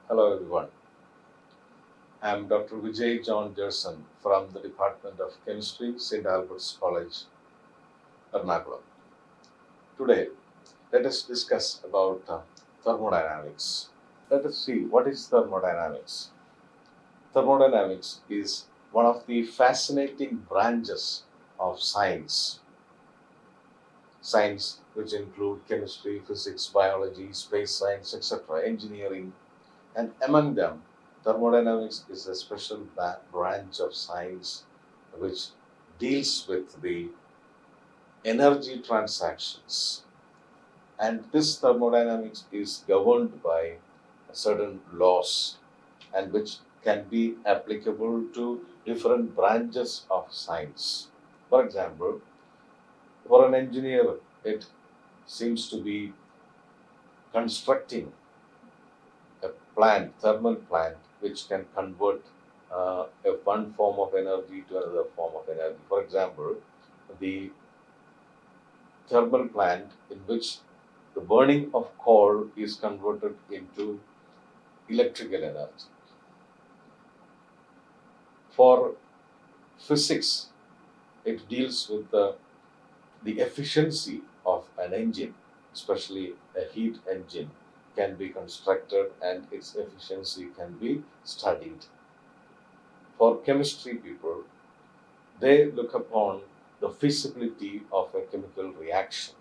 Hello everyone. I am Dr. Vijay John Gerson from the Department of Chemistry, St. Albert's College, Ernakulam. Today, let us discuss about thermodynamics. Let us see what is thermodynamics. Thermodynamics is one of the fascinating branches of science. Science which include chemistry, physics, biology, space science, etc., engineering, and among them, thermodynamics is a special branch of science which deals with the energy transactions. And this thermodynamics is governed by certain laws and which can be applicable to different branches of science. For example, for an engineer, it seems to be constructing a plant, thermal plant, which can convert one form of energy to another form of energy. For example, the thermal plant in which the burning of coal is converted into electrical energy. For physics, it deals with the efficiency of an engine, especially a heat engine, can be constructed and its efficiency can be studied. For chemistry people, they look upon the feasibility of a chemical reaction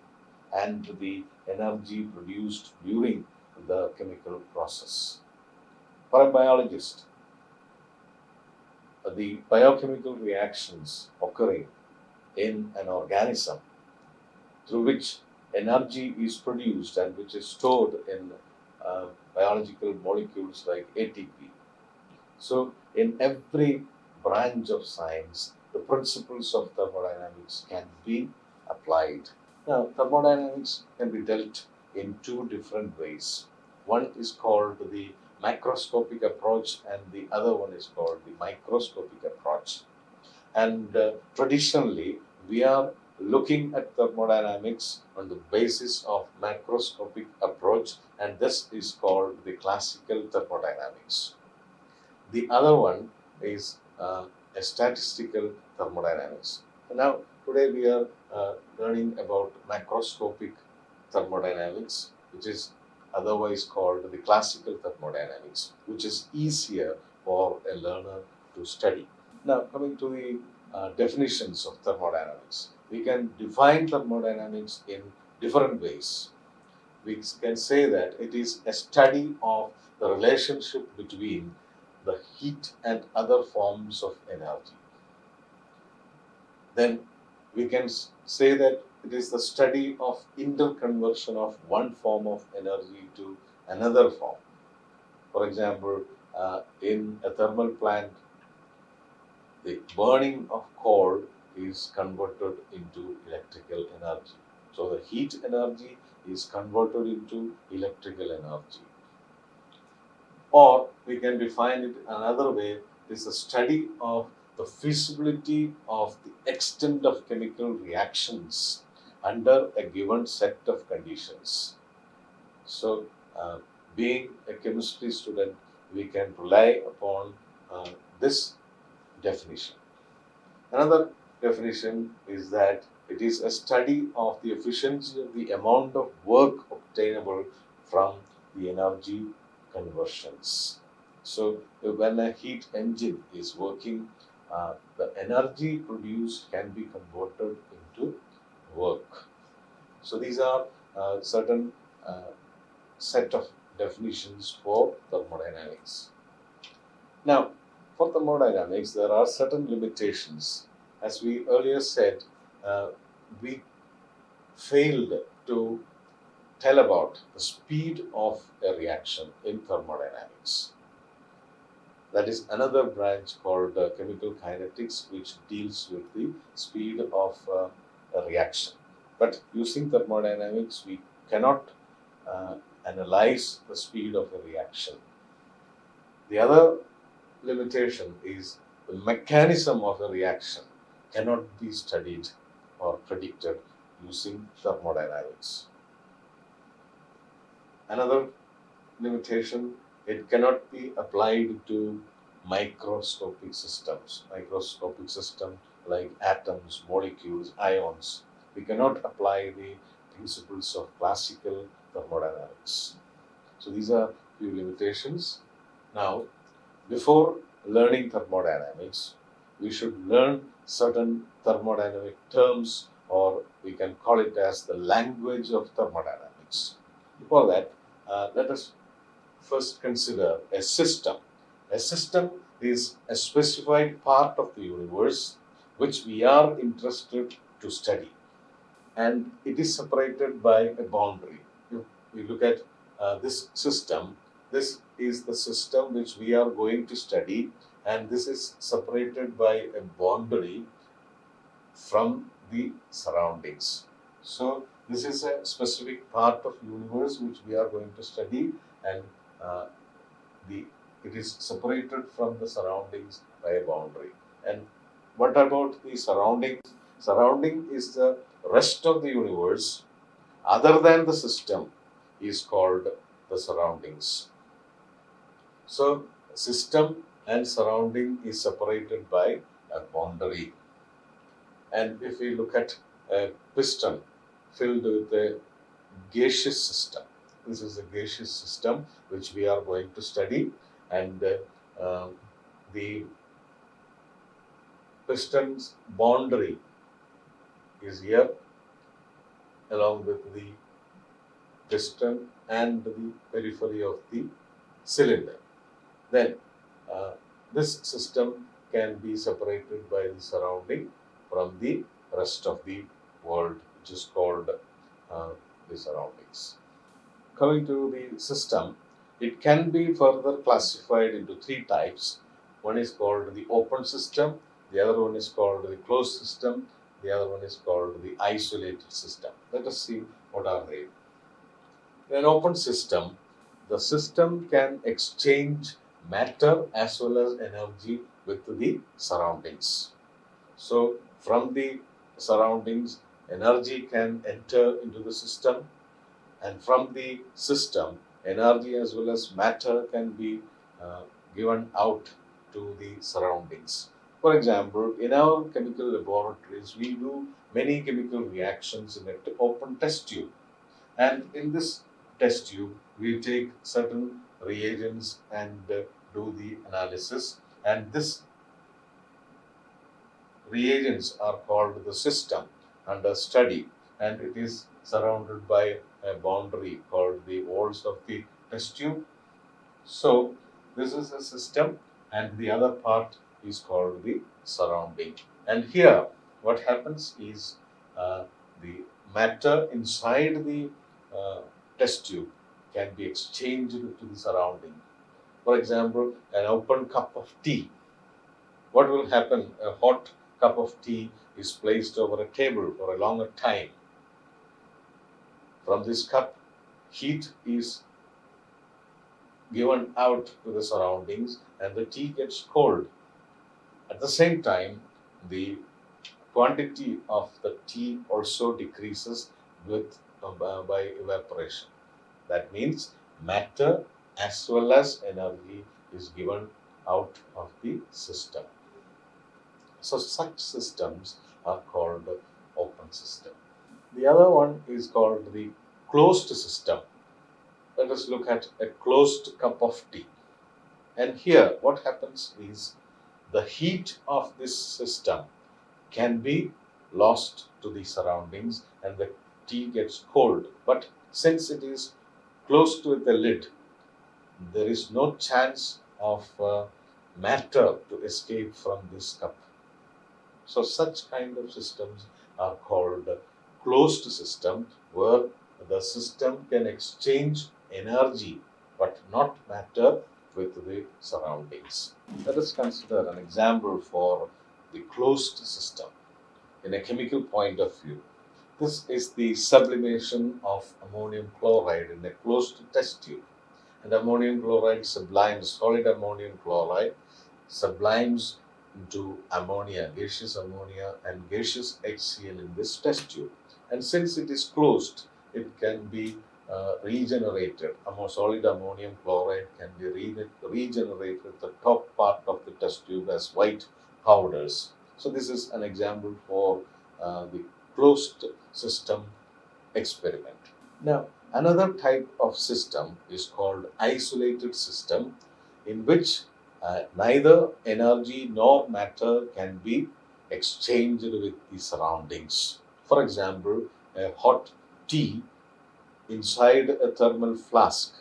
and the energy produced during the chemical process. For a biologist, the biochemical reactions occurring in an organism through which energy is produced and which is stored in biological molecules like ATP. So, in every branch of science, the principles of thermodynamics can be applied. Now, thermodynamics can be dealt in two different ways. One is called the macroscopic approach, and the other one is called the microscopic approach. And traditionally, we are looking at thermodynamics on the basis of macroscopic approach, and this is called the classical thermodynamics. The other one is a statistical thermodynamics. Now, today we are learning about macroscopic thermodynamics, which is otherwise called the classical thermodynamics, which is easier for a learner to study. Now, coming to the definitions of thermodynamics, we can define thermodynamics in different ways. We can say that it is a study of the relationship between the heat and other forms of energy. Then we can say that it is the study of interconversion of one form of energy to another form. For example, in a thermal plant, the burning of coal is converted into electrical energy. So the heat energy is converted into electrical energy. Or we can define it another way, it is the study of the feasibility of the extent of chemical reactions under a given set of conditions. So, being a chemistry student, we can rely upon this definition. Another definition is that it is a study of the efficiency of the amount of work obtainable from the energy conversions. So, when a heat engine is working, the energy produced can be converted into work. So, these are certain set of definitions for thermodynamics. Now, for thermodynamics, there are certain limitations. As we earlier said, we failed to tell about the speed of a reaction in thermodynamics. That is another branch called chemical kinetics, which deals with the speed of a reaction. But using thermodynamics, we cannot analyze the speed of a reaction. The other limitation is the mechanism of a reaction cannot be studied or predicted using thermodynamics. Another limitation It cannot be applied to microscopic systems. Microscopic system like atoms, molecules, ions. We cannot apply the principles of classical thermodynamics. So these are few limitations. Now, before learning thermodynamics, we should learn certain thermodynamic terms, or we can call it as the language of thermodynamics. Before that, let us first consider a system. A system is a specified part of the universe which we are interested to study, and it is separated by a boundary. If we look at this system, this is the system which we are going to study, and this is separated by a boundary from the surroundings. So this is a specific part of universe which we are going to study, and uh, the it is separated from the surroundings by a boundary. And what about the surroundings? Surrounding is the rest of the universe other than the system is called the surroundings. So system and surrounding is separated by a boundary. And if we look at a piston filled with a gaseous system, this is a gaseous system which we are going to study, and the piston's boundary is here along with the piston and the periphery of the cylinder. Then this system can be separated by the surrounding from the rest of the world, which is called the surroundings. Coming to the system, it can be further classified into three types. One is called the open system, the other one is called the closed system, the other one is called the isolated system. Let us see what are they. In an open system, the system can exchange matter as well as energy with the surroundings. So, from the surroundings, energy can enter into the system, and from the system, energy as well as matter can be given out to the surroundings. For example, in our chemical laboratories, we do many chemical reactions in an open test tube, and in this test tube, we take certain reagents and do the analysis, and this reagents are called the system under study, and it is surrounded by a boundary called the walls of the test tube. So this is a system, and the other part is called the surrounding. And here what happens is the matter inside the test tube can be exchanged to the surrounding. For example, an open cup of tea. What will happen? A hot cup of tea is placed over a table for a longer time. From this cup, heat is given out to the surroundings and the tea gets cold. At the same time, the quantity of the tea also decreases by evaporation. That means matter as well as energy is given out of the system. So such systems are called open system. The other one is called the closed system. Let us look at a closed cup of tea. And here what happens is the heat of this system can be lost to the surroundings and the tea gets cold. But since it is closed with a lid, there is no chance of matter to escape from this cup. So such kind of systems are called closed system, where the system can exchange energy but not matter with the surroundings. Let us consider an example for the closed system in a chemical point of view. This is the sublimation of ammonium chloride in a closed test tube. And ammonium chloride sublimes, solid ammonium chloride sublimes into ammonia, gaseous ammonia and gaseous HCl in this test tube. And since it is closed, it can be regenerated. Solid ammonium chloride can be regenerated at the top part of the test tube as white powders. So this is an example for the closed system experiment. Now, another type of system is called isolated system, in which neither energy nor matter can be exchanged with the surroundings. For example, a hot tea inside a thermal flask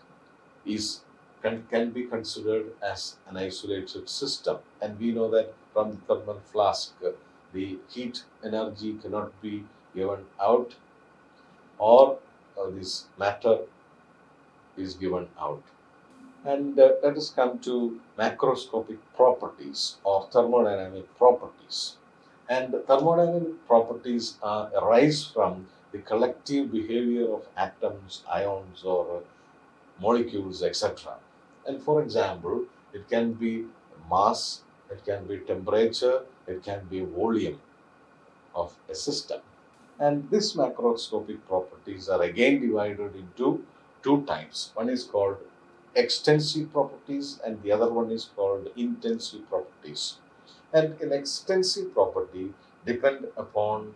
can be considered as an isolated system, and we know that from the thermal flask the heat energy cannot be given out, or this matter is given out. And let us come to macroscopic properties or thermodynamic properties. And thermodynamic properties arise from the collective behavior of atoms, ions, or molecules, etc. And for example, it can be mass, it can be temperature, it can be volume of a system. And these macroscopic properties are again divided into two types. One is called extensive properties and the other one is called intensive properties. And in extensive property depend upon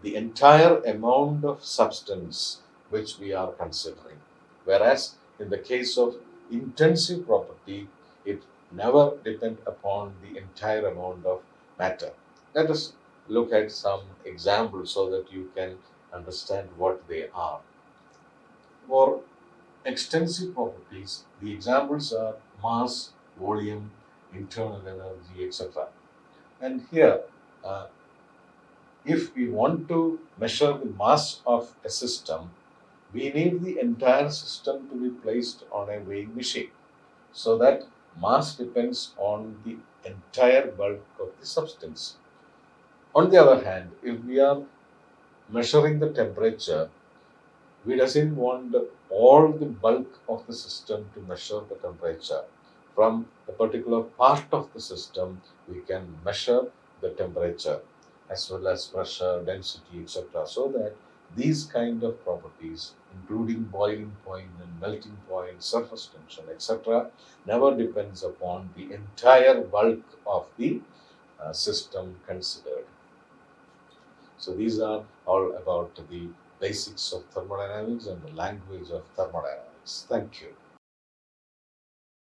the entire amount of substance which we are considering. Whereas in the case of intensive property, it never depend upon the entire amount of matter. Let us look at some examples so that you can understand what they are. For extensive properties, the examples are mass, volume, internal energy, etc. And here, uh, if we want to measure the mass of a system, we need the entire system to be placed on a weighing machine, so that mass depends on the entire bulk of the substance. On the other hand, if we are measuring the temperature, we doesn't want all the bulk of the system to measure the temperature. From a particular part of the system, we can measure the temperature as well as pressure, density, etc. So that these kind of properties, including boiling point and melting point, surface tension, etc., never depends upon the entire bulk of the system considered. So these are all about the basics of thermodynamics and the language of thermodynamics. Thank you.